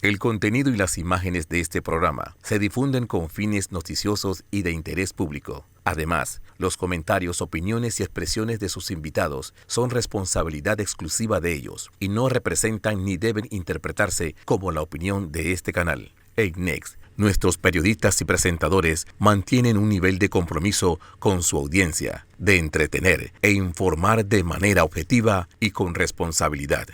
El contenido y las imágenes de este programa se difunden con fines noticiosos y de interés público. Además, los comentarios, opiniones y expresiones de sus invitados son responsabilidad exclusiva de ellos y no representan ni deben interpretarse como la opinión de este canal. En Next, nuestros periodistas y presentadores mantienen un nivel de compromiso con su audiencia, de entretener e informar de manera objetiva y con responsabilidad.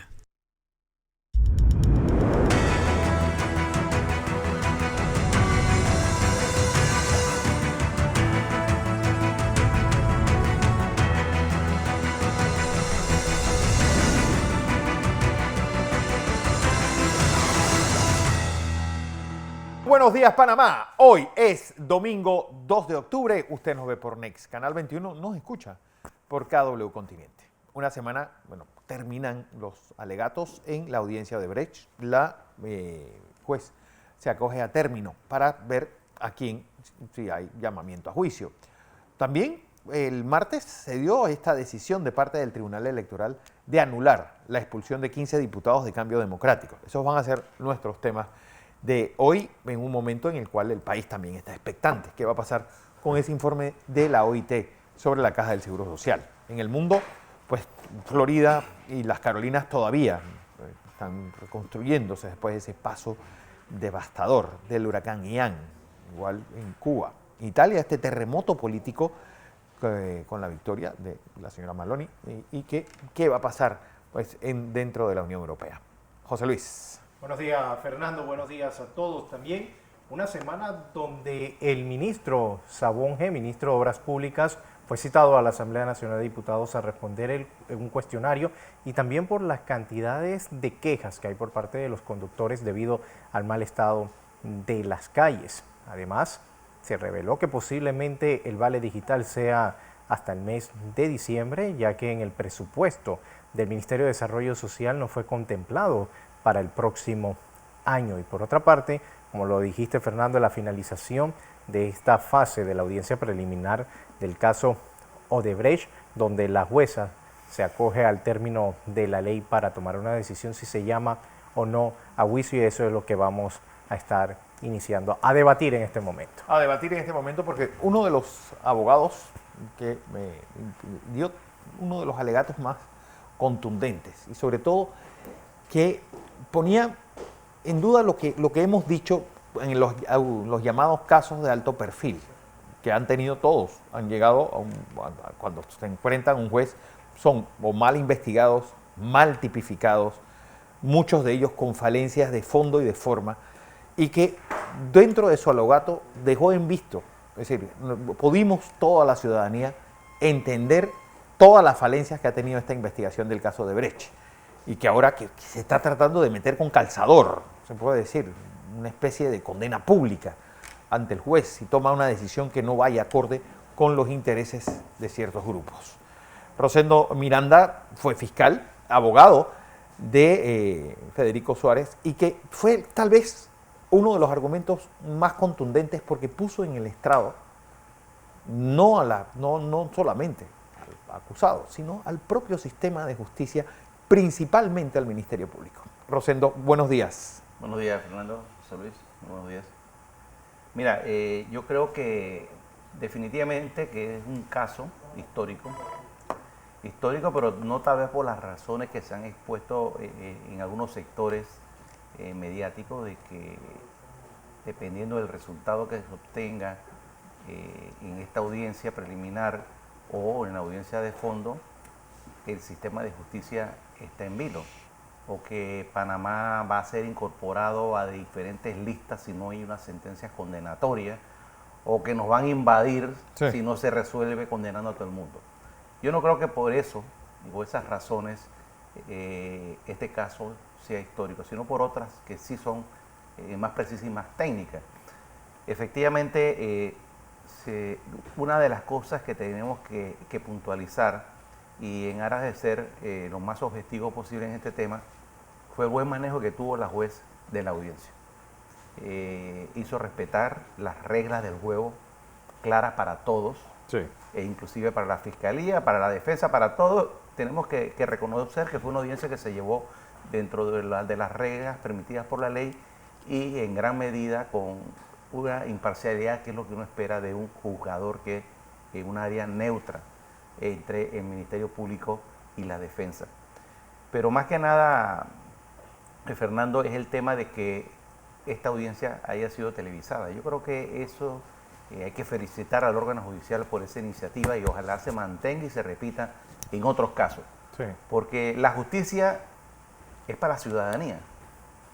Buenos días, Panamá. Hoy es domingo 2 de octubre. Usted nos ve por Next. Canal 21 nos escucha por KW Continente. Una semana, terminan los alegatos en la audiencia de Brecht. La juez se acoge a término para ver a quién, si hay llamamiento a juicio. También el martes se dio esta decisión de parte del Tribunal Electoral de anular la expulsión de 15 diputados de Cambio Democrático. Esos van a ser nuestros temas de hoy, en un momento en el cual el país también está expectante. ¿Qué va a pasar con ese informe de la OIT sobre la Caja del Seguro Social? En el mundo, pues Florida y las Carolinas todavía están reconstruyéndose después de ese paso devastador del huracán Ian, igual en Cuba. En Italia, este terremoto político con la victoria de la señora Meloni y qué va a pasar pues, dentro de la Unión Europea. José Luis. Buenos días, Fernando. Buenos días a todos también. Una semana donde el ministro Sabonge, ministro de Obras Públicas, fue citado a la Asamblea Nacional de Diputados a responder un cuestionario y también por las cantidades de quejas que hay por parte de los conductores debido al mal estado de las calles. Además, se reveló que posiblemente el vale digital sea hasta el mes de diciembre, ya que en el presupuesto del Ministerio de Desarrollo Social no fue contemplado para el próximo año. Y por otra parte, como lo dijiste, Fernando, la finalización de esta fase de la audiencia preliminar del caso Odebrecht, donde la jueza se acoge al término de la ley para tomar una decisión si se llama o no a juicio, y eso es lo que vamos a estar iniciando a debatir en este momento. A debatir en este momento porque uno de los abogados que me dio uno de los alegatos más contundentes y sobre todo que ponía en duda lo que hemos dicho en los llamados casos de alto perfil, que han tenido todos, han llegado cuando se enfrentan a un juez, son o mal investigados, mal tipificados, muchos de ellos con falencias de fondo y de forma, y que dentro de su alegato dejó en visto, es decir, pudimos toda la ciudadanía entender todas las falencias que ha tenido esta investigación del caso de Brecht, y que ahora que se está tratando de meter con calzador, se puede decir, una especie de condena pública ante el juez si toma una decisión que no vaya acorde con los intereses de ciertos grupos. Rosendo Miranda fue fiscal, abogado de Federico Suárez, y que fue tal vez uno de los argumentos más contundentes porque puso en el estrado no solamente al acusado, sino al propio sistema de justicia, principalmente al Ministerio Público. Rosendo, buenos días. Buenos días, Fernando, José Luis, buenos días. Mira, yo creo que definitivamente que es un caso histórico, pero no tal vez por las razones que se han expuesto en algunos sectores mediáticos, de que dependiendo del resultado que se obtenga en esta audiencia preliminar o en la audiencia de fondo, el sistema de justicia está en vilo, o que Panamá va a ser incorporado a diferentes listas si no hay una sentencia condenatoria, o que nos van a invadir si no se resuelve condenando a todo el mundo. Yo no creo que por eso, o esas razones, este caso sea histórico, sino por otras que sí son más precisas y más técnicas. Efectivamente, una de las cosas que tenemos que puntualizar, y en aras de ser lo más objetivo posible en este tema, fue el buen manejo que tuvo la juez de la audiencia. Hizo respetar las reglas del juego claras para todos, e inclusive para la fiscalía, para la defensa, para todos. Tenemos que reconocer que fue una audiencia que se llevó dentro de las reglas permitidas por la ley y en gran medida con una imparcialidad que es lo que uno espera de un juzgador que es un área neutra entre el Ministerio Público y la defensa. Pero más que nada, Fernando, es el tema de que esta audiencia haya sido televisada. Yo creo que eso hay que felicitar al órgano judicial por esa iniciativa y ojalá se mantenga y se repita en otros casos. Sí. Porque la justicia es para la ciudadanía.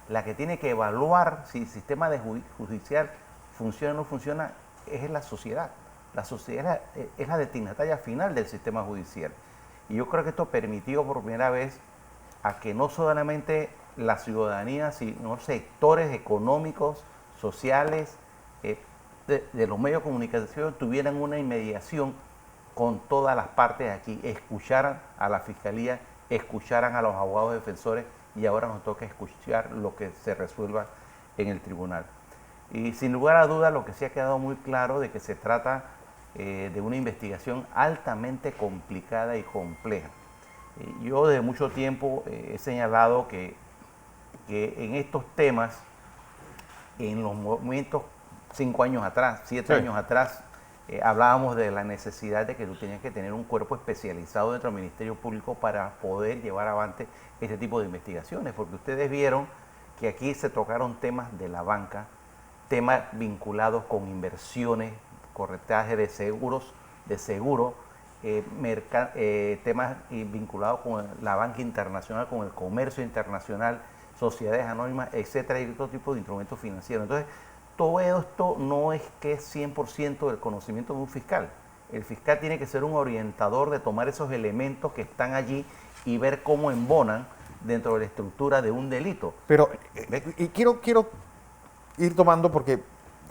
La que tiene que evaluar si el sistema judicial funciona o no funciona es la sociedad. La sociedad es la destinataria final del sistema judicial. Y yo creo que esto permitió por primera vez a que no solamente la ciudadanía, sino sectores económicos, sociales, de los medios de comunicación tuvieran una inmediación con todas las partes de aquí, escucharan a la Fiscalía, escucharan a los abogados defensores y ahora nos toca escuchar lo que se resuelva en el tribunal. Y sin lugar a dudas lo que sí ha quedado muy claro de que se trata de una investigación altamente complicada y compleja. Yo desde mucho tiempo he señalado que en estos temas, en los momentos 5 años atrás, 7 años atrás, hablábamos de la necesidad de que tú tenías que tener un cuerpo especializado dentro del Ministerio Público para poder llevar adelante este tipo de investigaciones, porque ustedes vieron que aquí se tocaron temas de la banca, temas vinculados con inversiones, corretaje de seguros, temas vinculados con la banca internacional, con el comercio internacional, sociedades anónimas, etcétera, y otro tipo de instrumentos financieros. Entonces, todo esto no es que es 100% del conocimiento de un fiscal. El fiscal tiene que ser un orientador de tomar esos elementos que están allí y ver cómo embonan dentro de la estructura de un delito. Pero y quiero ir tomando, porque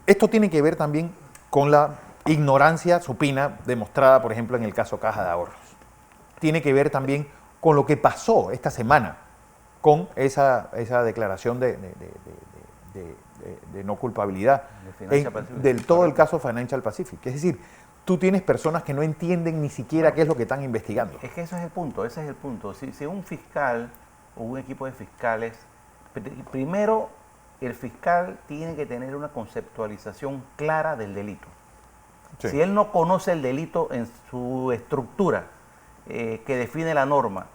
esto tiene que ver también con la ignorancia supina demostrada, por ejemplo, en el caso Caja de Ahorros. Tiene que ver también con lo que pasó esta semana con esa declaración de no culpabilidad del todo el caso Financial Pacific. Es decir, tú tienes personas que no entienden ni siquiera qué es lo que están investigando. Es que ese es el punto. Si un fiscal o un equipo de fiscales, primero el fiscal tiene que tener una conceptualización clara del delito. Sí. Si él no conoce el delito en su estructura que define la norma,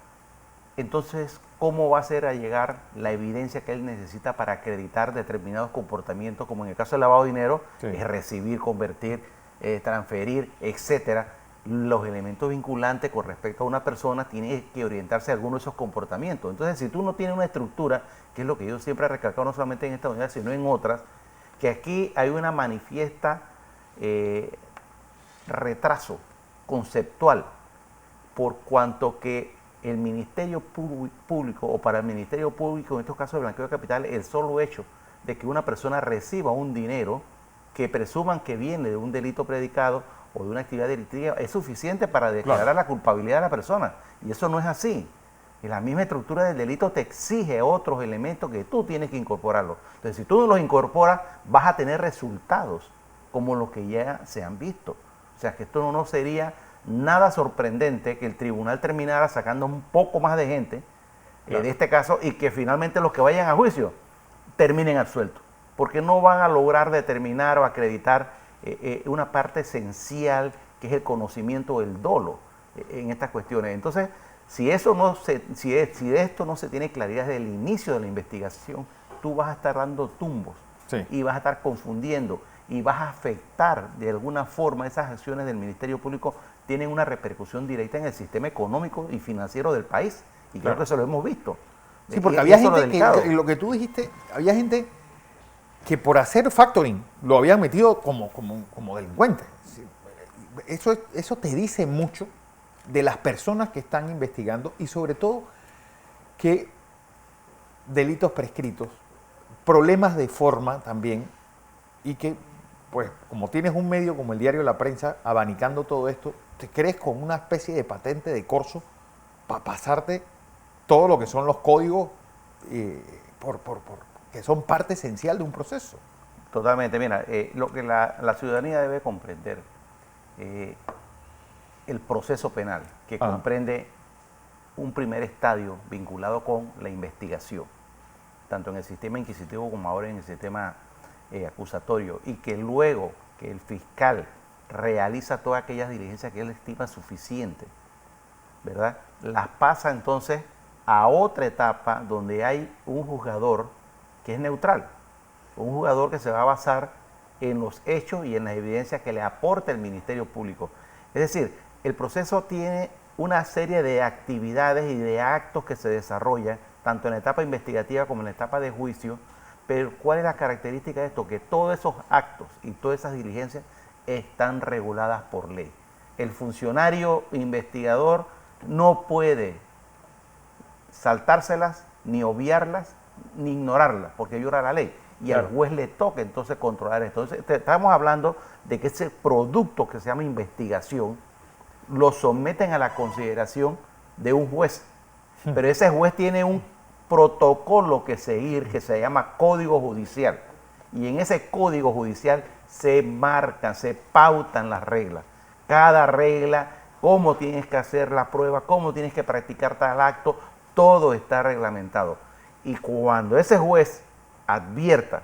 entonces, ¿cómo va a ser a llegar la evidencia que él necesita para acreditar determinados comportamientos, como en el caso del lavado de dinero, es recibir, convertir, transferir, etcétera? Los elementos vinculantes con respecto a una persona tienen que orientarse a alguno de esos comportamientos. Entonces, si tú no tienes una estructura, que es lo que yo siempre he recalcado, no solamente en esta unidad, sino en otras, que aquí hay una manifiesta retraso conceptual, por cuanto que el Ministerio Público, o para el Ministerio Público, en estos casos de blanqueo de capitales, el solo hecho de que una persona reciba un dinero que presuman que viene de un delito predicado o de una actividad delictiva es suficiente para declarar la culpabilidad de la persona. Y eso no es así. Y la misma estructura del delito te exige otros elementos que tú tienes que incorporarlos. Entonces, si tú no los incorporas, vas a tener resultados como los que ya se han visto. O sea, que esto no sería nada sorprendente que el tribunal terminara sacando un poco más de gente de este caso y que finalmente los que vayan a juicio terminen absueltos, porque no van a lograr determinar o acreditar una parte esencial que es el conocimiento del dolo en estas cuestiones. Entonces, si esto no se tiene claridad desde el inicio de la investigación, tú vas a estar dando tumbos y vas a estar confundiendo y vas a afectar de alguna forma esas acciones del Ministerio Público. Tienen una repercusión directa en el sistema económico y financiero del país. Y creo que eso lo hemos visto. Sí, porque había gente que, lo que tú dijiste, había gente que por hacer factoring lo habían metido como delincuente. Eso te dice mucho de las personas que están investigando y sobre todo que delitos prescritos, problemas de forma también, y que, pues, como tienes un medio como el Diario La Prensa abanicando todo esto, te crees con una especie de patente de corso para pasarte todo lo que son los códigos que son parte esencial de un proceso. Totalmente. Mira, lo que la ciudadanía debe comprender, el proceso penal, que comprende un primer estadio vinculado con la investigación. tanto en el sistema inquisitivo como ahora en el sistema acusatorio, y que luego que el fiscal realiza todas aquellas diligencias que él estima suficientes, ¿verdad? Las pasa entonces a otra etapa donde hay un juzgador que es neutral, un juzgador que se va a basar en los hechos y en las evidencias que le aporta el Ministerio Público. Es decir, el proceso tiene una serie de actividades y de actos que se desarrollan tanto en la etapa investigativa como en la etapa de juicio, pero ¿cuál es la característica de esto? Que todos esos actos y todas esas diligencias están reguladas por ley. El funcionario investigador no puede saltárselas, ni obviarlas, ni ignorarlas, porque viola la ley. Y al juez le toca entonces controlar esto. Entonces, estamos hablando de que ese producto que se llama investigación lo someten a la consideración de un juez. Pero ese juez tiene un protocolo que seguir que se llama Código Judicial. Y en ese Código Judicial se marcan, se pautan las reglas. Cada regla, cómo tienes que hacer la prueba, cómo tienes que practicar tal acto, todo está reglamentado. Y cuando ese juez advierta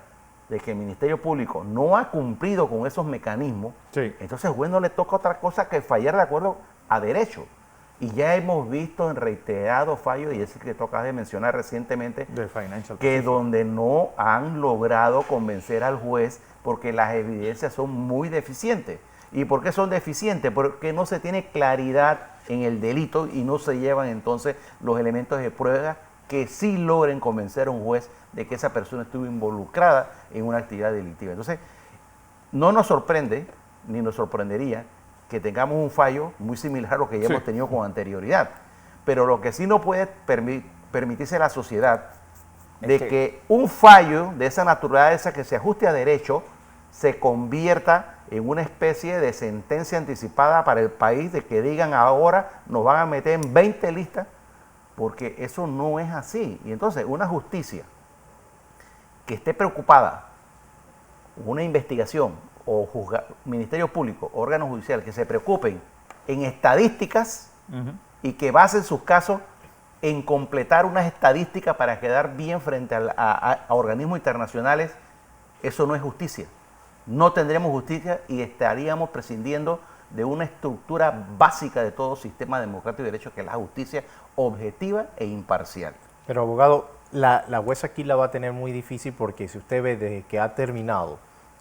de que el Ministerio Público no ha cumplido con esos mecanismos, entonces el juez no le toca otra cosa que fallar de acuerdo a derecho. Y ya hemos visto en reiterados fallos, y es el que tocas de mencionar recientemente, que donde no han logrado convencer al juez porque las evidencias son muy deficientes. ¿Y por qué son deficientes? Porque no se tiene claridad en el delito y no se llevan entonces los elementos de prueba que sí logren convencer a un juez de que esa persona estuvo involucrada en una actividad delictiva. Entonces, no nos sorprende, ni nos sorprendería, que tengamos un fallo muy similar a lo que ya hemos tenido con anterioridad. Pero lo que sí no puede permitirse a la sociedad de que un fallo de esa naturaleza que se ajuste a derecho se convierta en una especie de sentencia anticipada para el país, de que digan ahora nos van a meter en 20 listas, porque eso no es así. Y entonces una justicia que esté preocupada, una investigación o Ministerio Público, órgano judicial, que se preocupen en estadísticas y que basen sus casos en completar unas estadísticas para quedar bien frente a organismos internacionales, eso no es justicia. No tendremos justicia y estaríamos prescindiendo de una estructura básica de todo sistema democrático y de derecho, que es la justicia objetiva e imparcial. Pero abogado, la jueza aquí la va a tener muy difícil, porque si usted ve desde que ha terminado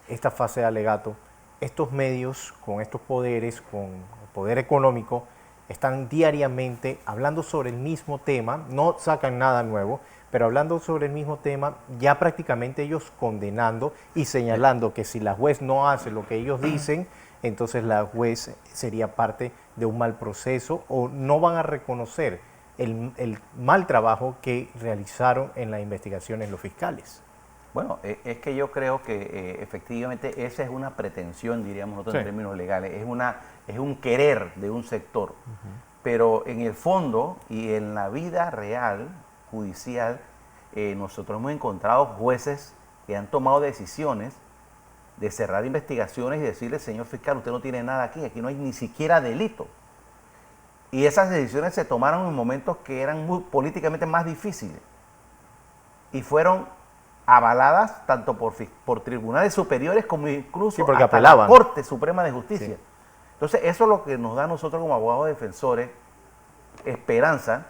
esta fase de alegato, estos medios con estos poderes, con el poder económico, están diariamente hablando sobre el mismo tema, no sacan nada nuevo, pero hablando sobre el mismo tema, ya prácticamente ellos condenando y señalando que si la juez no hace lo que ellos dicen, entonces la juez sería parte de un mal proceso, o no van a reconocer el mal trabajo que realizaron en las investigaciones los fiscales. Bueno, es que yo creo que efectivamente esa es una pretensión, diríamos nosotros en términos legales, es un querer de un sector, pero en el fondo y en la vida real, judicial, nosotros hemos encontrado jueces que han tomado decisiones de cerrar investigaciones y decirle, señor fiscal, usted no tiene nada aquí no hay ni siquiera delito. Y esas decisiones se tomaron en momentos que eran políticamente más difíciles y fueron avaladas tanto por tribunales superiores como incluso porque hasta apelaban. la Corte Suprema de Justicia. Entonces, eso es lo que nos da a nosotros como abogados defensores esperanza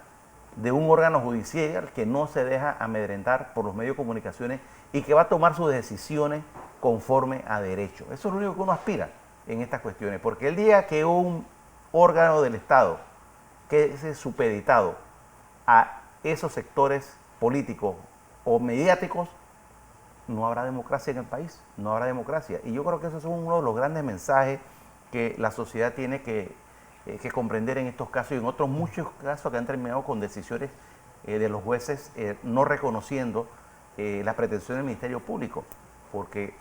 de un órgano judicial que no se deja amedrentar por los medios de comunicaciones y que va a tomar sus decisiones conforme a derecho. Eso es lo único que uno aspira en estas cuestiones, porque el día que un órgano del Estado quede supeditado a esos sectores políticos o mediáticos, no habrá democracia en el país, no habrá democracia. Y yo creo que esos son uno de los grandes mensajes que la sociedad tiene que comprender en estos casos y en otros muchos casos que han terminado con decisiones de los jueces no reconociendo las pretensiones del Ministerio Público, porque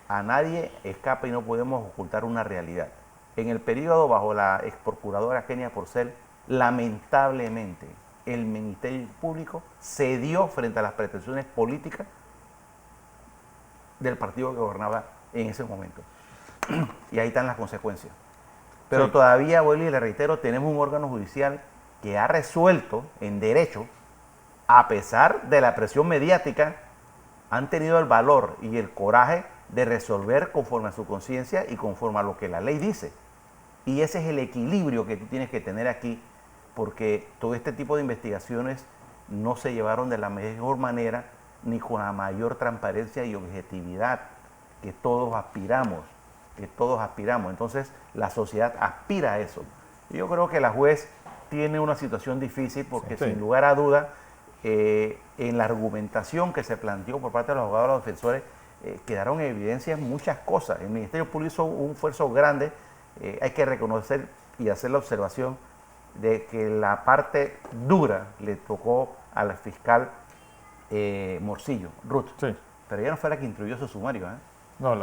a nadie escapa y no podemos ocultar una realidad. En el periodo bajo la ex procuradora Kenia Porcel, lamentablemente el Ministerio Público cedió frente a las pretensiones políticas del partido que gobernaba en ese momento. Y ahí están las consecuencias. Pero todavía, vuelvo y le reitero, tenemos un órgano judicial que ha resuelto en derecho a pesar de la presión mediática, han tenido el valor y el coraje de resolver conforme a su conciencia y conforme a lo que la ley dice. Y ese es el equilibrio que tú tienes que tener aquí, porque todo este tipo de investigaciones no se llevaron de la mejor manera ni con la mayor transparencia y objetividad que todos aspiramos, Entonces, la sociedad aspira a eso. Y yo creo que la juez tiene una situación difícil porque, sin lugar a duda, en la argumentación que se planteó por parte de los abogados y los defensores, quedaron en evidencia muchas cosas. El Ministerio Público hizo un esfuerzo grande. Hay que reconocer y hacer la observación de que la parte dura le tocó a la fiscal Morcillo, Ruth. Sí. Pero ella no fue la que instruyó su sumario. No.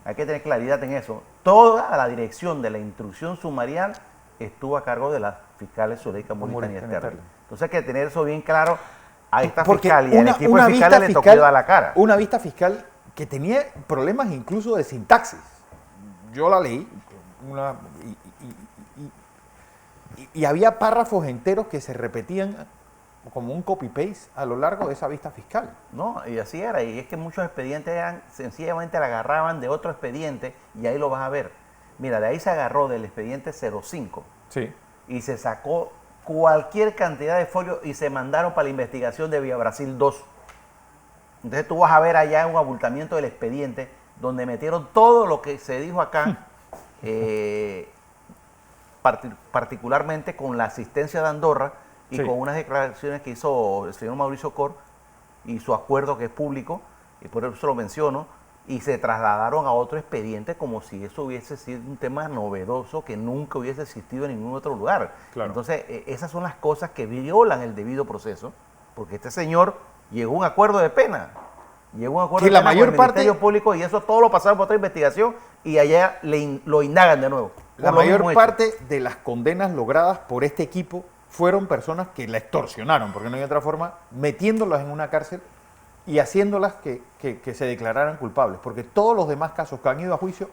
Hay que tener claridad en eso. Toda la dirección de la instrucción sumarial estuvo a cargo de las fiscales Zuleika Molina y Esterling. Entonces hay que tener eso bien claro a esta Porque fiscal y al equipo de fiscales le tocó dar la cara. Una vista fiscal que tenía problemas incluso de sintaxis. Yo la leí y había párrafos enteros que se repetían como un copy-paste a lo largo de esa vista fiscal. No, y así era. Y es que muchos expedientes sencillamente la agarraban de otro expediente y ahí lo vas a ver. Mira, de ahí se agarró del expediente 05 Sí. y se sacó cualquier cantidad de folios y se mandaron para la investigación de Vía Brasil 2. Entonces tú vas a ver allá un abultamiento del expediente donde metieron todo lo que se dijo acá, particularmente con la asistencia de Andorra y con unas declaraciones que hizo el señor Mauricio Cor y su acuerdo que es público, y por eso lo menciono, y se trasladaron a otro expediente como si eso hubiese sido un tema novedoso que nunca hubiese existido en ningún otro lugar. Claro. Entonces, esas son las cosas que violan el debido proceso, porque este señor llegó a un acuerdo de pena. Llegó a un acuerdo Que de la pena mayor con el parte- Ministerio Público y eso todo lo pasaron por otra investigación y allá lo indagan de nuevo. La por lo mayor mismo hecho. parte de las condenas logradas por este equipo fueron personas que la extorsionaron, porque no hay otra forma, metiéndolas en una cárcel y haciéndolas que se declararan culpables, porque todos los demás casos que han ido a juicio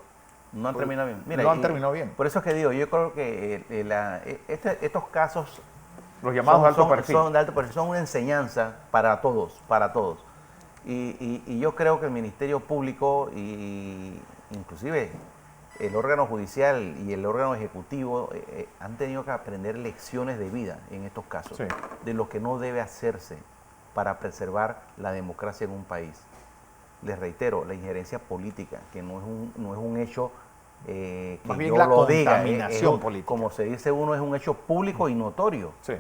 No han terminado bien. no han terminado bien. Por eso es que digo, yo creo que estos casos Los llamados de alto perfil. son de alto perfil, son una enseñanza para todos, Y yo creo que el Ministerio Público y inclusive el órgano judicial y el órgano ejecutivo han tenido que aprender lecciones de vida en estos casos, Sí. de lo que no debe hacerse para preservar la democracia en un país. Les reitero, la injerencia política, que no es un hecho que Más bien yo la lo diga, contaminación política. como se dice uno, es un hecho público y notorio. Sí.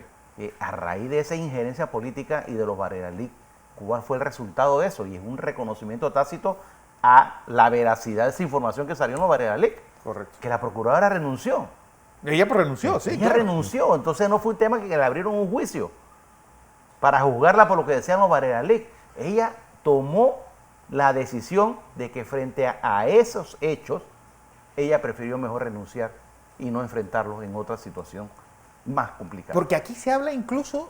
A raíz de esa injerencia política y de los Barrera-Leak, ¿cuál fue el resultado de eso? Y es un reconocimiento tácito a la veracidad de esa información que salió en los Barrera-Leak, Correcto. que la procuradora renunció. Ella renunció, sí. Ella claro. renunció, entonces no fue un tema que le abrieron un juicio para juzgarla por lo que decían los Barrera-Leak. Ella tomó la decisión de que frente a esos hechos, ella prefirió mejor renunciar y no enfrentarlos en otra situación más complicada. Porque aquí se habla incluso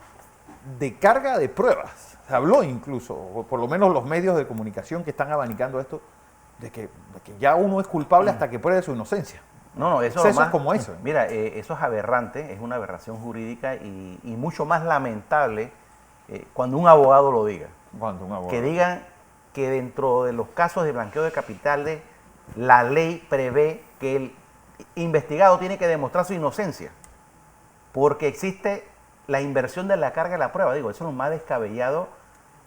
de carga de pruebas. Se habló incluso, o por lo menos los medios de comunicación que están abanicando esto, de que ya uno es culpable hasta que pruebe su inocencia. No, eso Excesos más, como eso. Mira, eso es aberrante, es una aberración jurídica y mucho más lamentable cuando un abogado lo diga. Cuando un abogado. Que digan que dentro de los casos de blanqueo de capitales, la ley prevé que el investigado tiene que demostrar su inocencia, porque existe la inversión de la carga de la prueba. Digo, eso es lo más descabellado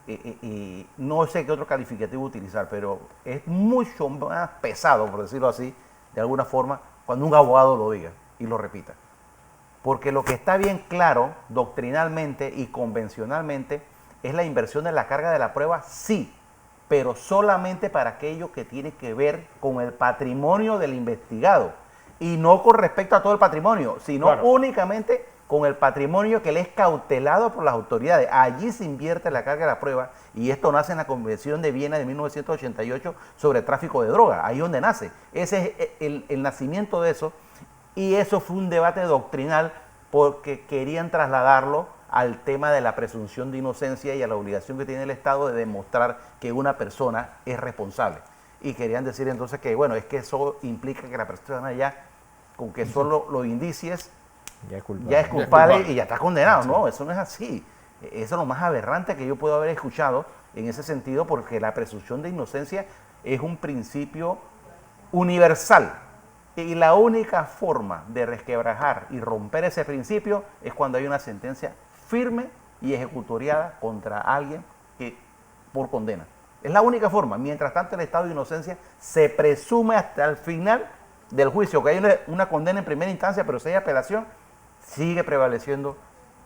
y no sé qué otro calificativo utilizar, pero es mucho más pesado, por decirlo así, de alguna forma, cuando un abogado lo diga y lo repita. Porque lo que está bien claro doctrinalmente y convencionalmente es la inversión de la carga de la prueba, sí, pero solamente para aquello que tiene que ver con el patrimonio del investigado y no con respecto a todo el patrimonio, sino Claro. únicamente con el patrimonio que le es cautelado por las autoridades. Allí se invierte la carga de la prueba y esto nace en la Convención de Viena de 1988 sobre tráfico de droga. Ahí es donde nace. Ese es el nacimiento de eso y eso fue un debate doctrinal porque querían trasladarlo al tema de la presunción de inocencia y a la obligación que tiene el Estado de demostrar que una persona es responsable. Y querían decir entonces que, bueno, es que eso implica que la persona ya, con que solo los indicios, Ya es culpable. ya es culpable y ya está condenado. No, eso no es así. Eso es lo más aberrante que yo puedo haber escuchado en ese sentido, porque la presunción de inocencia es un principio universal. Y la única forma de resquebrajar y romper ese principio es cuando hay una sentencia firme y ejecutoriada contra alguien por condena. Es la única forma. Mientras tanto, el estado de inocencia se presume hasta el final del juicio, que hay una condena en primera instancia, pero si hay apelación, sigue prevaleciendo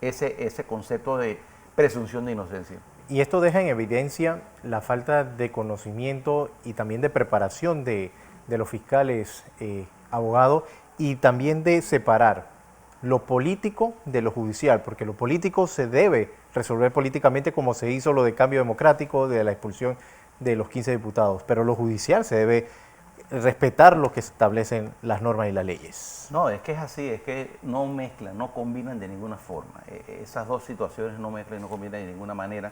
ese concepto de presunción de inocencia. Y esto deja en evidencia la falta de conocimiento y también de preparación de los fiscales, abogados, y también de separar lo político de lo judicial, porque lo político se debe resolver políticamente, como se hizo lo de cambio democrático, de la expulsión de los 15 diputados, pero lo judicial se debe respetar lo que establecen las normas y las leyes. No, es que es así, es que no mezclan, no combinan de ninguna forma. Esas dos situaciones no mezclan y no combinan de ninguna manera.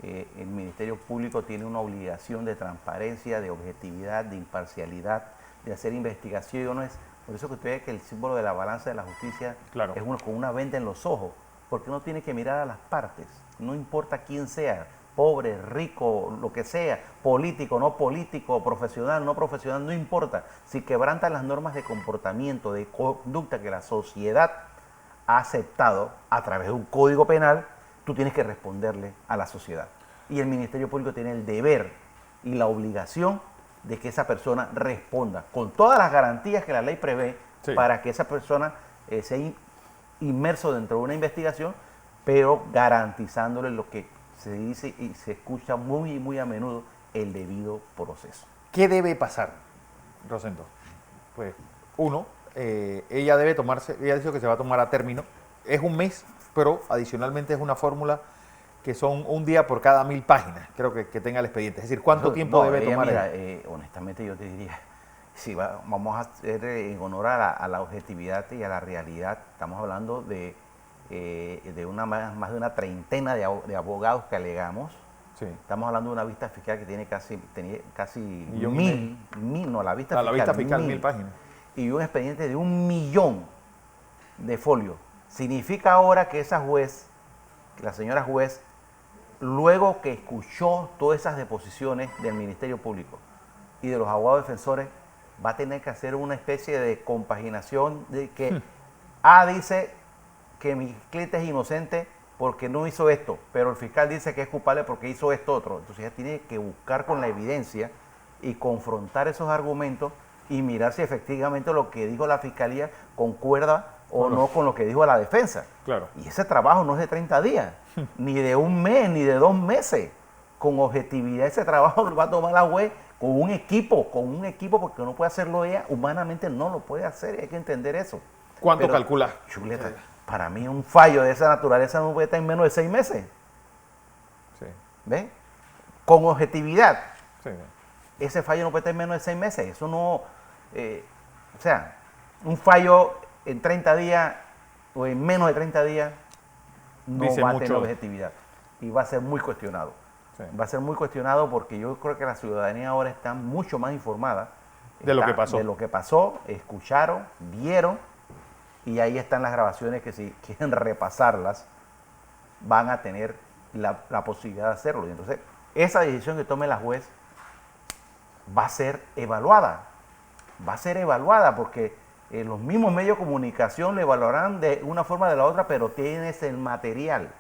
El Ministerio Público tiene una obligación de transparencia, de objetividad, de imparcialidad, de hacer investigaciones. Por eso que usted ve que el símbolo de la balanza de la justicia es uno con una venda en los ojos, porque uno tiene que mirar a las partes, no importa quién sea, pobre, rico, lo que sea, político, no político, profesional, no profesional, no importa. Si quebrantan las normas de comportamiento, de conducta que la sociedad ha aceptado a través de un código penal, tú tienes que responderle a la sociedad. Y el Ministerio Público tiene el deber y la obligación de que esa persona responda con todas las garantías que la ley prevé para que esa persona sea inmerso dentro de una investigación, pero garantizándole lo que se dice y se escucha muy a menudo, el debido proceso. ¿Qué debe pasar, Rosendo? Pues, uno, ella debe tomarse, ella ha dicho que se va a tomar a término, es un mes, pero adicionalmente es una fórmula que son un día por cada 1000 páginas, creo que tenga el expediente. Es decir, ¿cuánto tiempo debe tomar? Mira, honestamente yo te diría, si vamos a hacer en honor a la objetividad y a la realidad, estamos hablando de más de una treintena de abogados que alegamos. Sí. Estamos hablando de una vista fiscal que tiene casi la vista fiscal 1000 páginas. Y un expediente de 1.000.000 de folios. Significa ahora que esa juez, la señora juez, luego que escuchó todas esas deposiciones del Ministerio Público y de los abogados defensores, va a tener que hacer una especie de compaginación de que dice que mi cliente es inocente porque no hizo esto, pero el fiscal dice que es culpable porque hizo esto otro. Entonces ella tiene que buscar con la evidencia y confrontar esos argumentos y mirar si efectivamente lo que dijo la fiscalía concuerda o no con lo que dijo la defensa. Claro. Y ese trabajo no es de 30 días, ni de un mes, ni de 2 meses. Con objetividad ese trabajo lo va a tomar la juez con un equipo, porque no puede hacerlo ella, humanamente no lo puede hacer, hay que entender eso. ¿Cuánto calcula? Chuleta, para mí un fallo de esa naturaleza no puede estar en menos de 6 meses. Sí. ¿Ves? Con objetividad. Sí. Ese fallo no puede estar en menos de 6 meses. Eso no... o sea, un fallo en 30 días o en menos de 30 días no Dice va a mucho. tener objetividad. Y va a ser muy cuestionado. Sí. Va a ser muy cuestionado porque yo creo que la ciudadanía ahora está mucho más informada De lo que pasó. De lo que pasó, escucharon, vieron, y ahí están las grabaciones que si quieren repasarlas, van a tener la posibilidad de hacerlo. Y entonces, esa decisión que tome la juez va a ser evaluada. Va a ser evaluada porque los mismos medios de comunicación le evaluarán de una forma o de la otra, pero tienes el material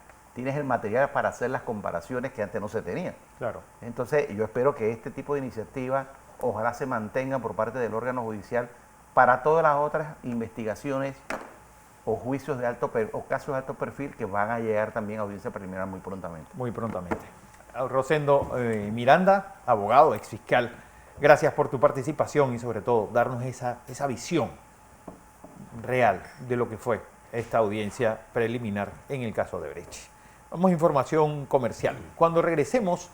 para hacer las comparaciones que antes no se tenían. Claro. Entonces, yo espero que este tipo de iniciativas ojalá se mantengan por parte del órgano judicial para todas las otras investigaciones o juicios de o casos de alto perfil que van a llegar también a audiencia preliminar muy prontamente. Muy prontamente. Rosendo Miranda, abogado, exfiscal, gracias por tu participación y sobre todo darnos esa visión real de lo que fue esta audiencia preliminar en el caso de Brecht. Vamos a información comercial. Cuando regresemos,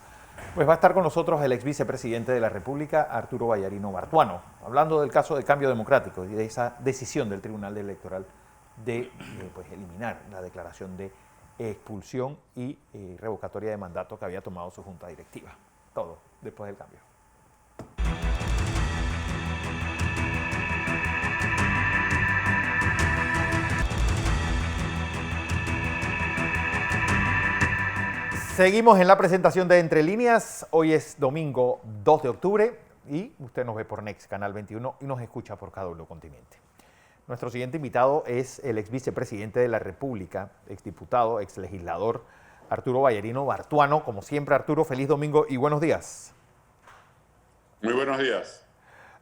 pues va a estar con nosotros el ex vicepresidente de la República, Arturo Vallarino Bartuano, hablando del caso de cambio democrático y de esa decisión del Tribunal Electoral de pues, eliminar la declaración de expulsión y revocatoria de mandato que había tomado su junta directiva. Todo después del cambio. Seguimos en la presentación de Entre Líneas. Hoy es domingo 2 de octubre y usted nos ve por Next, Canal 21, y nos escucha por KW Continente. Nuestro siguiente invitado es el ex vicepresidente de la República, exdiputado, ex legislador, Arturo Ballerino Bartuano. Como siempre, Arturo, feliz domingo y buenos días. Muy buenos días.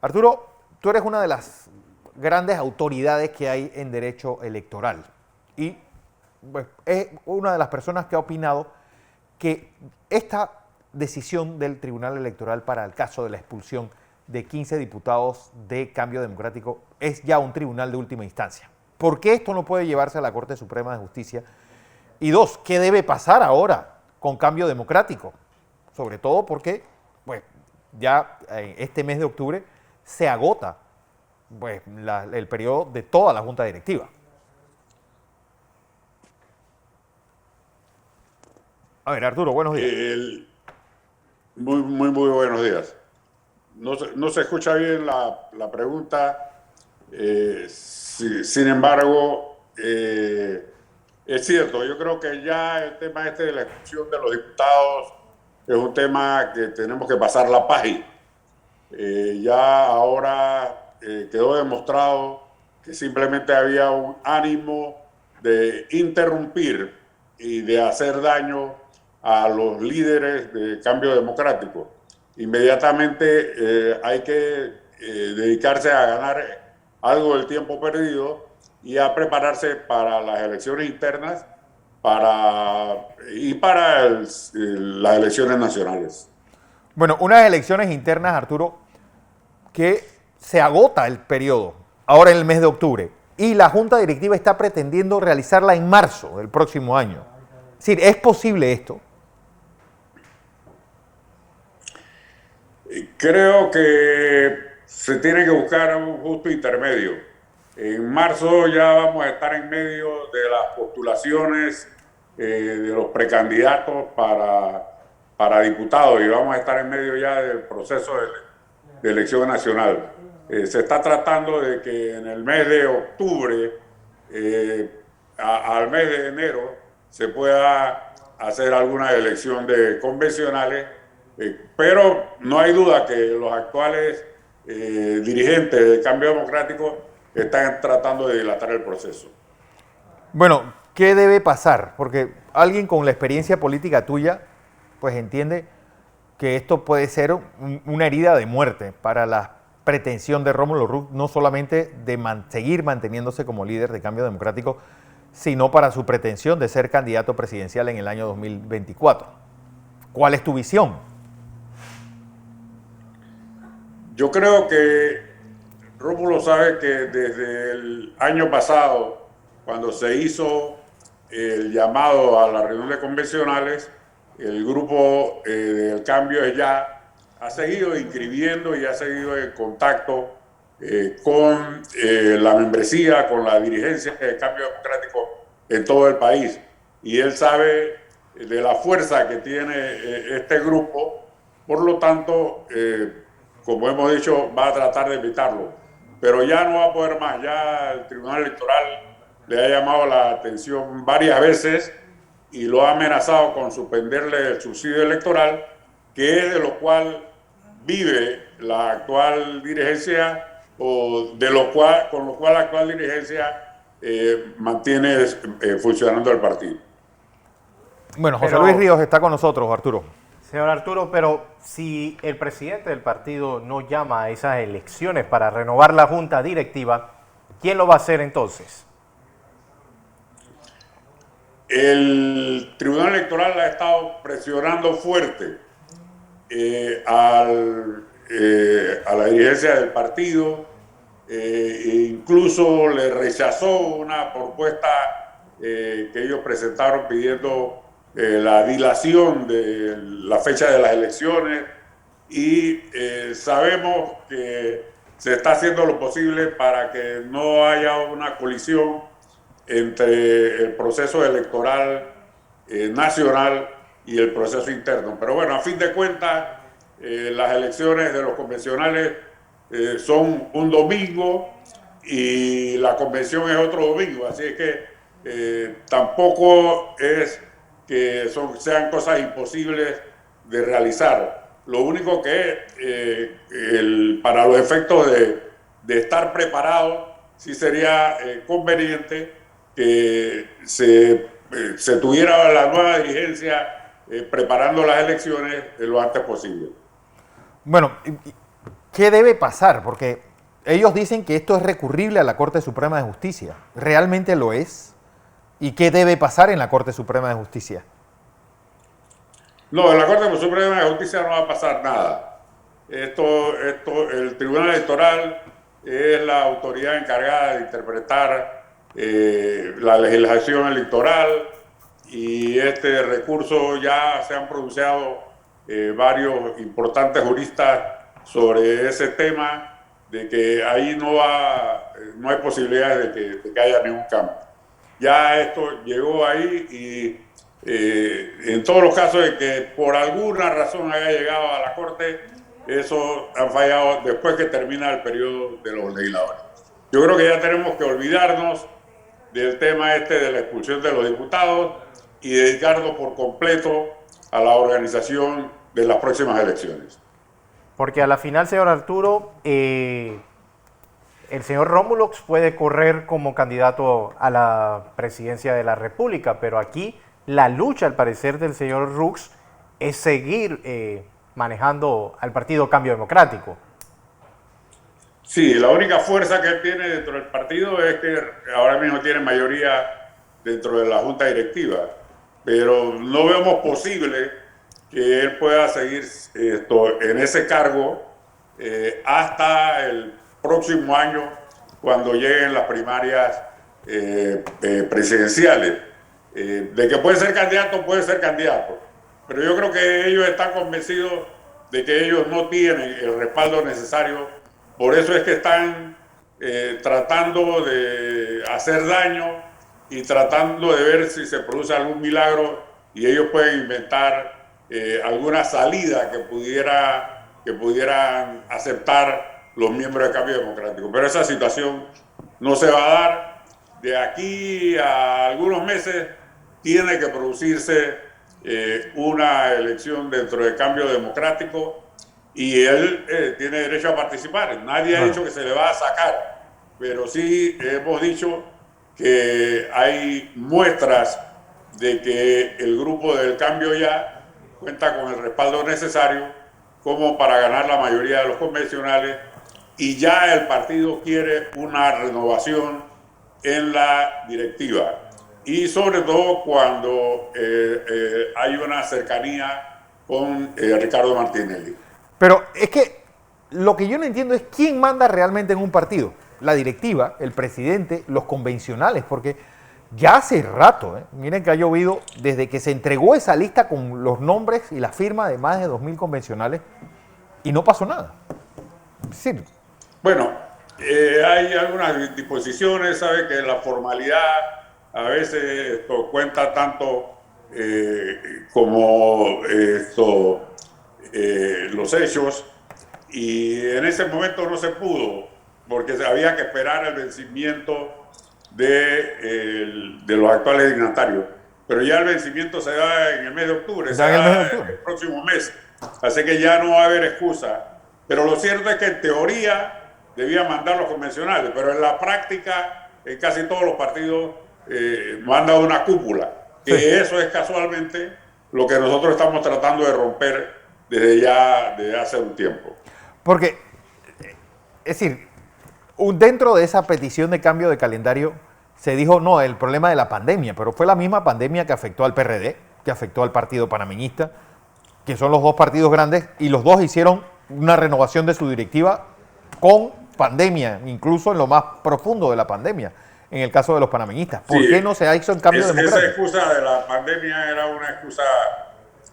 Arturo, tú eres una de las grandes autoridades que hay en derecho electoral y pues, es una de las personas que ha opinado que esta decisión del Tribunal Electoral para el caso de la expulsión de 15 diputados de Cambio Democrático es ya un tribunal de última instancia. ¿Por qué esto no puede llevarse a la Corte Suprema de Justicia? Y dos, ¿qué debe pasar ahora con Cambio Democrático? Sobre todo porque pues, ya este mes de octubre se agota pues, el periodo de toda la Junta Directiva. A ver, Arturo, buenos días. Muy buenos días. No se escucha bien la pregunta. Sin embargo, es cierto, yo creo que ya el tema de la expulsión de los diputados es un tema que tenemos que pasar la página. Ya ahora quedó demostrado que simplemente había un ánimo de interrumpir y de hacer daño a los líderes de Cambio Democrático. Inmediatamente hay que dedicarse a ganar algo del tiempo perdido y a prepararse para las elecciones internas y para las elecciones nacionales. Bueno, unas elecciones internas, Arturo, que se agota el periodo, ahora en el mes de octubre, y la Junta Directiva está pretendiendo realizarla en marzo del próximo año. Es decir, ¿es posible esto? Creo que se tiene que buscar un justo intermedio. En marzo ya vamos a estar en medio de las postulaciones de los precandidatos para diputados y vamos a estar en medio ya del proceso de elección nacional. Se está tratando de que en el mes de octubre al mes de enero se pueda hacer alguna elección de convencionales, pero no hay duda que los actuales dirigentes del Cambio Democrático están tratando de dilatar el proceso. Bueno, ¿qué debe pasar? Porque alguien con la experiencia política tuya, pues entiende que esto puede ser una herida de muerte para la pretensión de Rómulo Rux, no solamente de seguir manteniéndose como líder de Cambio Democrático, sino para su pretensión de ser candidato presidencial en el año 2024. ¿Cuál es tu visión? Yo creo que Rómulo sabe que desde el año pasado, cuando se hizo el llamado a la reunión de convencionales, el grupo del Cambio ya ha seguido inscribiendo y ha seguido en contacto con la membresía, con la dirigencia del Cambio Democrático en todo el país. Y él sabe de la fuerza que tiene este grupo, por lo tanto, como hemos dicho, va a tratar de evitarlo. Pero ya no va a poder más, ya el Tribunal Electoral le ha llamado la atención varias veces y lo ha amenazado con suspenderle el subsidio electoral, que es de lo cual vive la actual dirigencia o con lo cual la actual dirigencia mantiene funcionando el partido. Bueno, José Luis Ríos está con nosotros, Arturo. Señor Arturo, pero si el presidente del partido no llama a esas elecciones para renovar la junta directiva, ¿quién lo va a hacer entonces? El Tribunal Electoral ha estado presionando fuerte a la dirigencia del partido, incluso le rechazó una propuesta que ellos presentaron pidiendo la dilación de la fecha de las elecciones y sabemos que se está haciendo lo posible para que no haya una colisión entre el proceso electoral nacional y el proceso interno. Pero bueno, a fin de cuentas, las elecciones de los convencionales son un domingo y la convención es otro domingo, así es que tampoco es que sean cosas imposibles de realizar. Lo único que para los efectos de estar preparado, sí sería conveniente que se tuviera la nueva dirigencia preparando las elecciones lo antes posible. Bueno, ¿qué debe pasar? Porque ellos dicen que esto es recurrible a la Corte Suprema de Justicia. ¿Realmente lo es? ¿Y qué debe pasar en la Corte Suprema de Justicia? No, en la Corte Suprema de Justicia no va a pasar nada. El Tribunal Electoral es la autoridad encargada de interpretar la legislación electoral, y este recurso ya se han pronunciado varios importantes juristas sobre ese tema, de que ahí no hay posibilidades de que haya ningún cambio. Ya esto llegó ahí y en todos los casos de que por alguna razón haya llegado a la Corte, eso han fallado después que termina el periodo de los legisladores. Yo creo que ya tenemos que olvidarnos del tema de la expulsión de los diputados y dedicarnos por completo a la organización de las próximas elecciones. Porque a la final, señor Arturo, el señor Rómulo puede correr como candidato a la presidencia de la República, pero aquí la lucha, al parecer, del señor Rux es seguir manejando al Partido Cambio Democrático. Sí, la única fuerza que él tiene dentro del partido es que ahora mismo tiene mayoría dentro de la Junta Directiva, pero no vemos posible que él pueda seguir en ese cargo hasta el próximo año, cuando lleguen las primarias presidenciales. De que puede ser candidato, pero yo creo que ellos están convencidos de que ellos no tienen el respaldo necesario. Por eso es que están tratando de hacer daño y tratando de ver si se produce algún milagro y ellos pueden inventar alguna salida que pudieran aceptar los miembros del Cambio Democrático. Pero esa situación no se va a dar. De aquí a algunos meses tiene que producirse una elección dentro del Cambio Democrático, y él tiene derecho a participar. Nadie ha dicho que se le va a sacar, pero sí hemos dicho que hay muestras de que el grupo del Cambio ya cuenta con el respaldo necesario como para ganar la mayoría de los convencionales, y ya el partido quiere una renovación en la directiva, y sobre todo cuando hay una cercanía con Ricardo Martinelli. Pero es que lo que yo no entiendo es quién manda realmente en un partido. La directiva, el presidente, los convencionales, porque ya hace rato, miren que ha llovido desde que se entregó esa lista con los nombres y la firma de más de 2.000 convencionales y no pasó nada. Sí. Bueno, hay algunas disposiciones, sabe que la formalidad a veces cuenta tanto como los hechos, y en ese momento no se pudo porque había que esperar el vencimiento de los actuales dignatarios, pero ya el vencimiento se da en el mes de octubre, el próximo mes, así que ya no va a haber excusa. Pero lo cierto es que en teoría debían mandar los convencionales, pero en la práctica en casi todos los partidos manda una cúpula, que sí. Eso es casualmente lo que nosotros estamos tratando de romper desde hace un tiempo. Porque, es decir, dentro de esa petición de cambio de calendario se dijo, no, el problema de la pandemia, pero fue la misma pandemia que afectó al PRD, que afectó al Partido Panameñista, que son los dos partidos grandes, y los dos hicieron una renovación de su directiva con pandemia, incluso en lo más profundo de la pandemia, en el caso de los panameñistas. ¿Por qué no se hizo en cambio democrático? Esa excusa de la pandemia era una excusa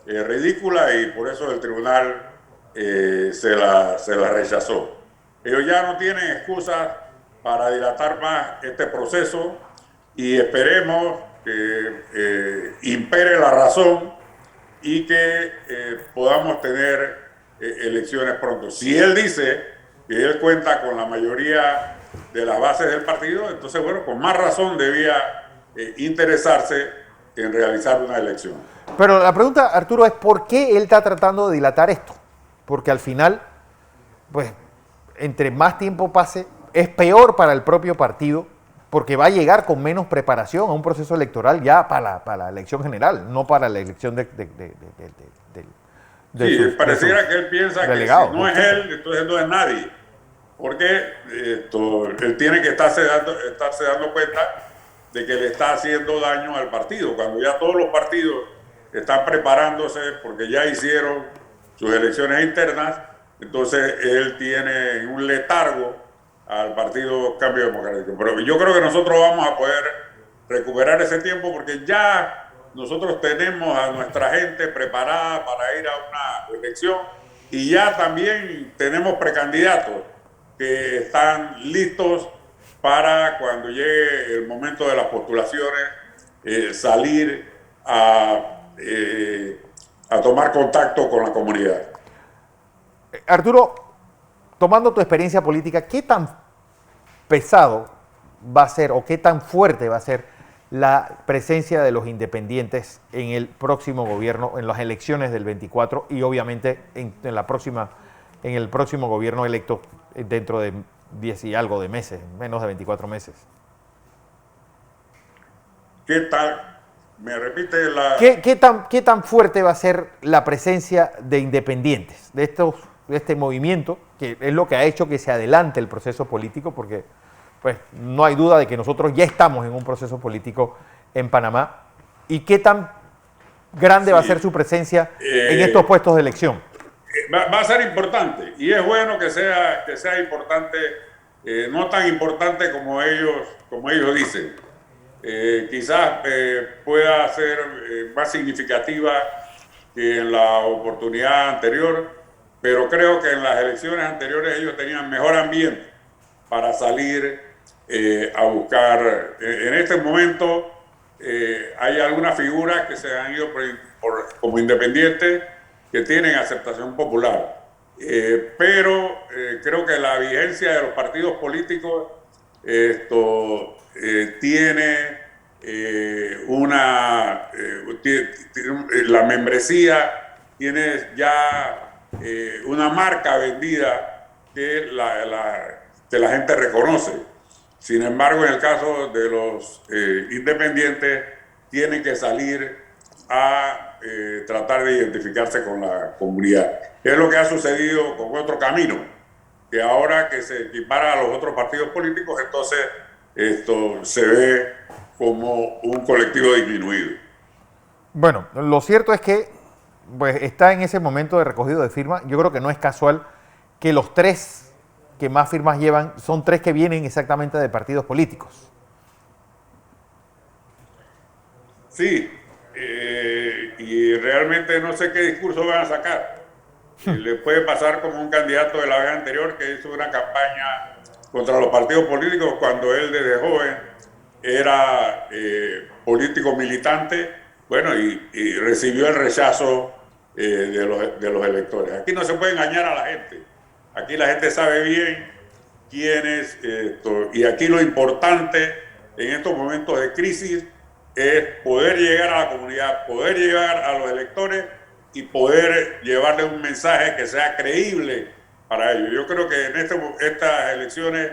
ridícula, y por eso el tribunal se la rechazó. Ellos ya no tienen excusas para dilatar más este proceso, y esperemos que impere la razón y que podamos tener elecciones pronto. Si él dice que él cuenta con la mayoría de las bases del partido, entonces, bueno, con más razón debía interesarse en realizar una elección. Pero la pregunta, Arturo, es ¿por qué él está tratando de dilatar esto? Porque al final, pues, entre más tiempo pase, es peor para el propio partido, porque va a llegar con menos preparación a un proceso electoral ya para la elección general, no para la elección de sí, pareciera que él piensa que si no es él, entonces no es nadie. Porque él tiene que estarse dando cuenta de que le está haciendo daño al partido, cuando ya todos los partidos están preparándose porque ya hicieron sus elecciones internas, entonces él tiene un letargo al partido Cambio Democrático. Pero yo creo que nosotros vamos a poder recuperar ese tiempo porque ya nosotros tenemos a nuestra gente preparada para ir a una elección y ya también tenemos precandidatos que están listos para cuando llegue el momento de las postulaciones salir a tomar contacto con la comunidad. Arturo, tomando tu experiencia política, ¿qué tan pesado va a ser o qué tan fuerte va a ser la presencia de los independientes en el próximo gobierno, en las elecciones del 24 y obviamente en el próximo gobierno electo dentro de 10 y algo de meses, menos de 24 meses? ¿Qué tal? ¿Me repite la...? ¿Qué tan fuerte va a ser la presencia de independientes, de este movimiento, que es lo que ha hecho que se adelante el proceso político? Porque pues, no hay duda de que nosotros ya estamos en un proceso político en Panamá. ¿Y qué tan grande va a ser su presencia en estos puestos de elección? Va a ser importante, y es bueno que sea importante, no tan importante como ellos dicen. Quizás pueda ser más significativa que en la oportunidad anterior, pero creo que en las elecciones anteriores ellos tenían mejor ambiente para salir a buscar. En este momento hay algunas figuras que se han ido como independientes que tienen aceptación popular, pero creo que la vigencia de los partidos políticos tiene la membresía tiene ya una marca vendida que la gente reconoce. Sin embargo, en el caso de los independientes, tienen que salir a tratar de identificarse con la comunidad. Es lo que ha sucedido con Otro Camino, que ahora que se equipara a los otros partidos políticos, entonces esto se ve como un colectivo disminuido. Bueno, lo cierto es que pues, está en ese momento de recogido de firmas. Yo creo que no es casual que los tres que más firmas llevan son tres que vienen exactamente de partidos políticos. Sí, y realmente no sé qué discurso van a sacar. Le puede pasar como un candidato de la vez anterior que hizo una campaña contra los partidos políticos cuando él desde joven era político militante, bueno, y recibió el rechazo de los electores. Aquí no se puede engañar a la gente. Aquí la gente sabe bien quién es esto. Y aquí lo importante en estos momentos de crisis es poder llegar a la comunidad, poder llegar a los electores y poder llevarles un mensaje que sea creíble para ellos. Yo creo que en estas elecciones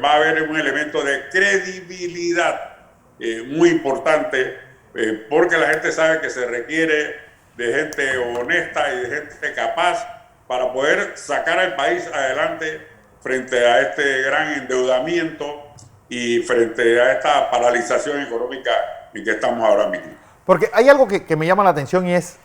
va a haber un elemento de credibilidad muy importante, porque la gente sabe que se requiere de gente honesta y de gente capaz para poder sacar al país adelante frente a este gran endeudamiento y frente a esta paralización económica en que estamos ahora mismo. Porque hay algo que me llama la atención y es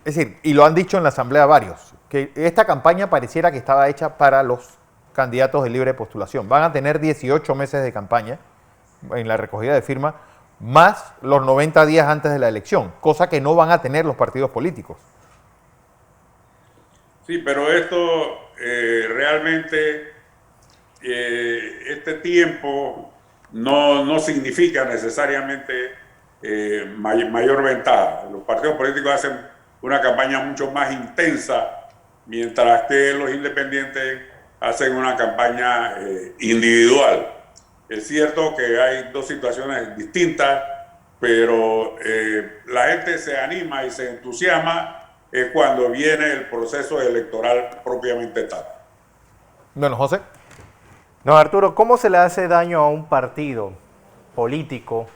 decir, y lo han dicho en la asamblea varios, que esta campaña pareciera que estaba hecha para los candidatos de libre postulación. Van a tener 18 meses de campaña en la recogida de firmas, más los 90 días antes de la elección, cosa que no van a tener los partidos políticos. Sí, pero esto realmente, este tiempo no significa necesariamente mayor ventaja. Los partidos políticos hacen una campaña mucho más intensa, mientras que los independientes hacen una campaña individual. Es cierto que hay dos situaciones distintas. pero la gente se anima y se entusiasma es cuando viene el proceso electoral propiamente tal. Bueno, José. Don Arturo, ¿cómo se le hace daño a un partido político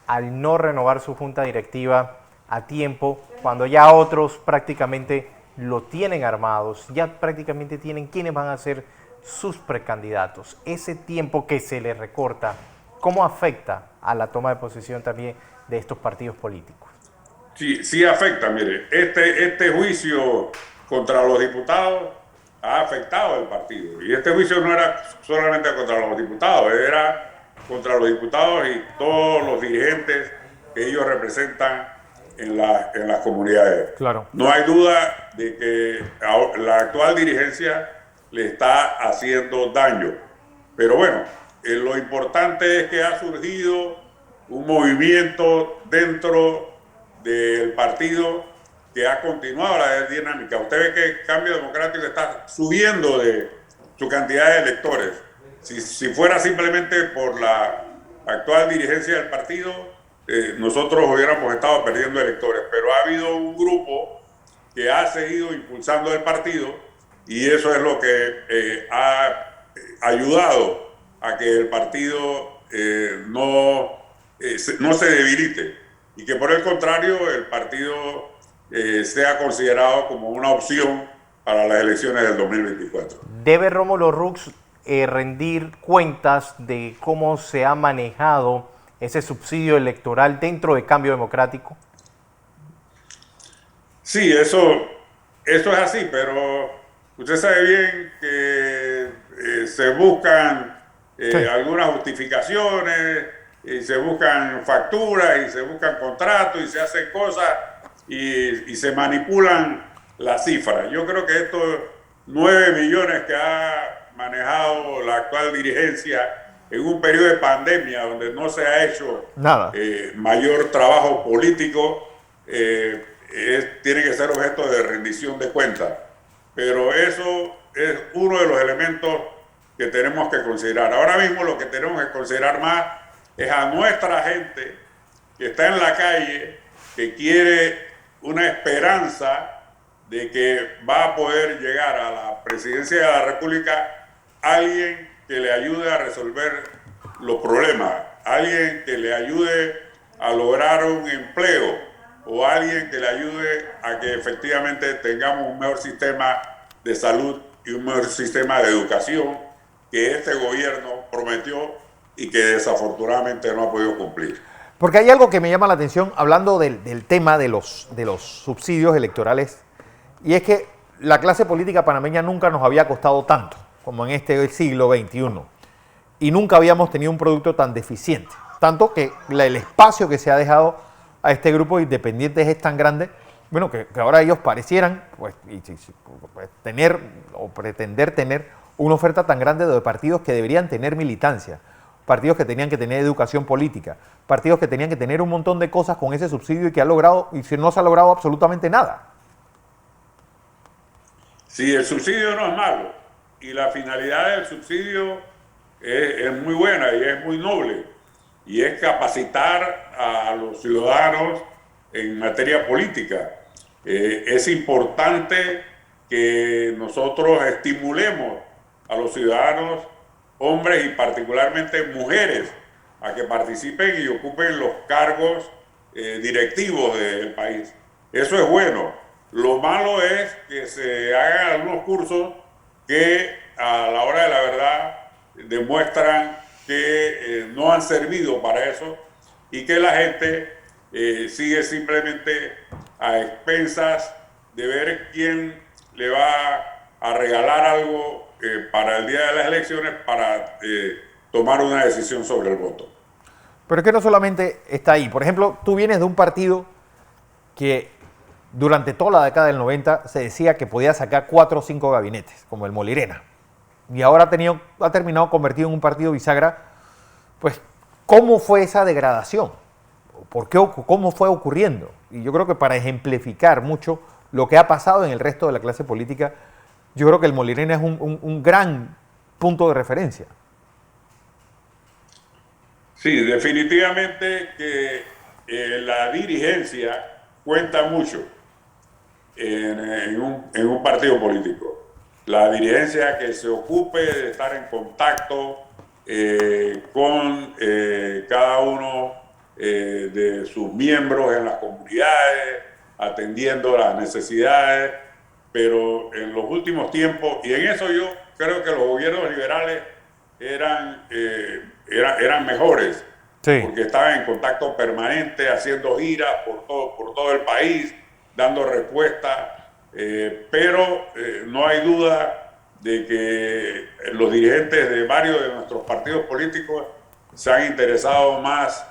al no renovar su junta directiva a tiempo cuando ya otros prácticamente lo tienen armados, ya prácticamente tienen quiénes van a ser sus precandidatos? Ese tiempo que se le recorta, ¿cómo afecta a la toma de posesión también de estos partidos políticos? Sí, sí afecta, mire, este juicio contra los diputados ha afectado al partido. Y este juicio no era solamente contra los diputados, era contra los diputados y todos los dirigentes que ellos representan en las comunidades. Claro. No hay duda de que la actual dirigencia le está haciendo daño. Pero bueno, lo importante es que ha surgido un movimiento dentro del partido que ha continuado la dinámica. Usted ve que el Cambio Democrático está subiendo de su cantidad de electores. Si fuera simplemente por la actual dirigencia del partido, nosotros hubiéramos estado perdiendo electores, pero ha habido un grupo que ha seguido impulsando el partido y eso es lo que ha ayudado a que el partido no se debilite y que por el contrario el partido sea considerado como una opción para las elecciones del 2024. ¿Debe Rómulo Rux rendir cuentas de cómo se ha manejado ese subsidio electoral dentro de Cambio Democrático? Sí, eso es así, pero usted sabe bien que se buscan algunas justificaciones, y se buscan facturas, y se buscan contratos, y se hacen cosas, y se manipulan las cifras. Yo creo que estos 9 millones que ha manejado la actual dirigencia en un periodo de pandemia donde no se ha hecho nada, mayor trabajo político, tiene que ser objeto de rendición de cuentas. Pero eso es uno de los elementos que tenemos que considerar. Ahora mismo lo que tenemos que considerar más es a nuestra gente que está en la calle, que quiere una esperanza de que va a poder llegar a la presidencia de la República alguien que le ayude a resolver los problemas, alguien que le ayude a lograr un empleo o alguien que le ayude a que efectivamente tengamos un mejor sistema de salud y un mejor sistema de educación que este gobierno prometió y que desafortunadamente no ha podido cumplir. Porque hay algo que me llama la atención hablando del tema de los subsidios electorales, y es que la clase política panameña nunca nos había costado tanto como en este siglo XXI, y nunca habíamos tenido un producto tan deficiente, tanto que el espacio que se ha dejado a este grupo de independientes es tan grande, bueno, que ahora ellos parecieran pues, tener o pretender tener una oferta tan grande de partidos que deberían tener militancia, partidos que tenían que tener educación política, partidos que tenían que tener un montón de cosas con ese subsidio y que no se ha logrado absolutamente nada. Sí, el subsidio no es malo y la finalidad del subsidio es muy buena y es muy noble, y es capacitar a los ciudadanos en materia política. Es importante que nosotros estimulemos a los ciudadanos, hombres y particularmente mujeres, a que participen y ocupen los cargos directivos del país. Eso es bueno. Lo malo es que se hagan algunos cursos que a la hora de la verdad demuestran que no han servido para eso y que la gente sigue simplemente a expensas de ver quién le va a regalar algo para el día de las elecciones para tomar una decisión sobre el voto. Pero es que no solamente está ahí. Por ejemplo, tú vienes de un partido que durante toda la década del 90 se decía que podía sacar 4 o 5 gabinetes, como el Molirena. Y ahora ha terminado convertido en un partido bisagra. Pues, ¿cómo fue esa degradación? ¿Cómo fue ocurriendo? Y yo creo que para ejemplificar mucho lo que ha pasado en el resto de la clase política, yo creo que el Molirena es un gran punto de referencia. Sí, definitivamente que la dirigencia cuenta mucho en un partido político. La dirigencia que se ocupe de estar en contacto con cada uno de sus miembros en las comunidades, atendiendo las necesidades, pero en los últimos tiempos, y en eso yo creo que los gobiernos liberales eran mejores, sí, porque estaban en contacto permanente, haciendo giras por todo el país, dando respuesta, pero no hay duda de que los dirigentes de varios de nuestros partidos políticos se han interesado más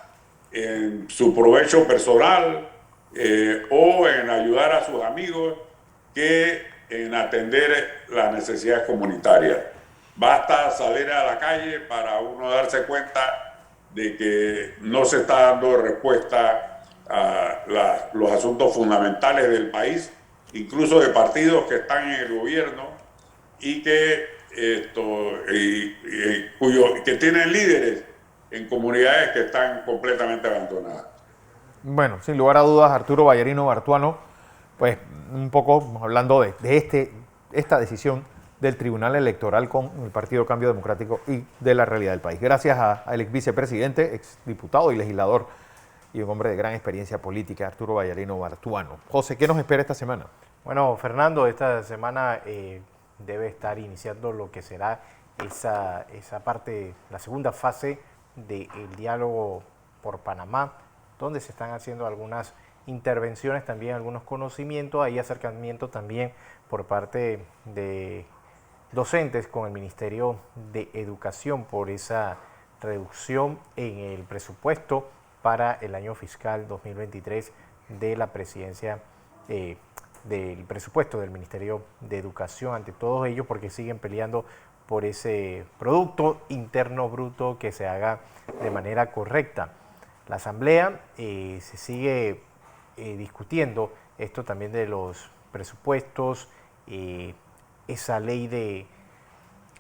en su provecho personal o en ayudar a sus amigos que en atender las necesidades comunitarias. Basta salir a la calle para uno darse cuenta de que no se está dando respuesta a los asuntos fundamentales del país, incluso de partidos que están en el gobierno y que tienen líderes en comunidades que están completamente abandonadas. Bueno, sin lugar a dudas, Arturo Vallarino Bartuano, pues un poco hablando de esta decisión del Tribunal Electoral con el Partido Cambio Democrático y de la realidad del país. Gracias al ex vicepresidente, ex diputado y legislador y un hombre de gran experiencia política, Arturo Vallarino Bartuano. José, ¿qué nos espera esta semana? Bueno, Fernando, esta semana debe estar iniciando lo que será esa parte, la segunda fase del diálogo por Panamá, donde se están haciendo algunas intervenciones, también algunos conocimientos, hay acercamiento también por parte de docentes con el Ministerio de Educación por esa reducción en el presupuesto para el año fiscal 2023 de la presidencia del presupuesto del Ministerio de Educación, ante todos ellos porque siguen peleando por ese Producto Interno Bruto que se haga de manera correcta. La Asamblea se sigue discutiendo esto también de los presupuestos, esa ley de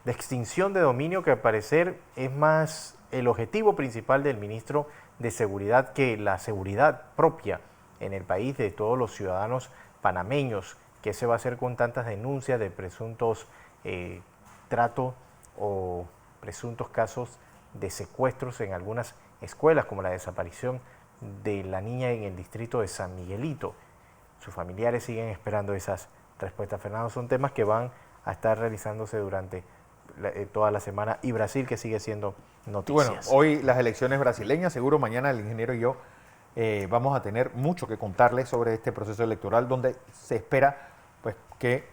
extinción de dominio que al parecer es más el objetivo principal del ministro de Seguridad que la seguridad propia en el país de todos los ciudadanos panameños. ¿Qué se va a hacer con tantas denuncias de presuntos tratos o presuntos casos de secuestros en algunas escuelas, como la desaparición de la niña en el distrito de San Miguelito? Sus familiares siguen esperando esas respuestas. Fernando, son temas que van a estar realizándose durante toda la semana, y Brasil que sigue siendo noticias. Bueno, hoy las elecciones brasileñas, seguro mañana el ingeniero y yo vamos a tener mucho que contarles sobre este proceso electoral donde se espera pues que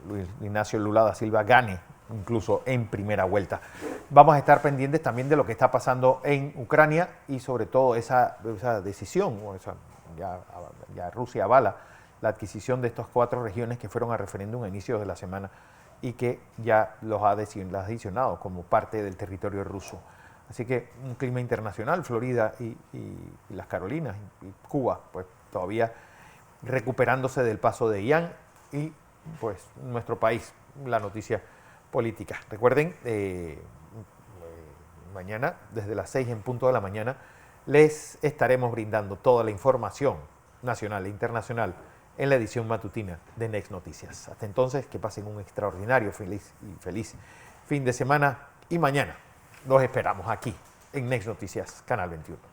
Luis Ignacio Lula da Silva gane incluso en primera vuelta. Vamos a estar pendientes también de lo que está pasando en Ucrania y sobre todo esa decisión, ya Rusia avala la adquisición de estas 4 regiones que fueron a referéndum a inicios de la semana y que ya las ha adicionado como parte del territorio ruso. Así que un clima internacional, Florida y las Carolinas y Cuba, pues todavía recuperándose del paso de Ian y pues nuestro país, la noticia política. Recuerden, mañana desde las 6 en punto de la mañana les estaremos brindando toda la información nacional e internacional en la edición matutina de Next Noticias. Hasta entonces, que pasen un extraordinario, feliz fin de semana y mañana los esperamos aquí en Next Noticias, Canal 21.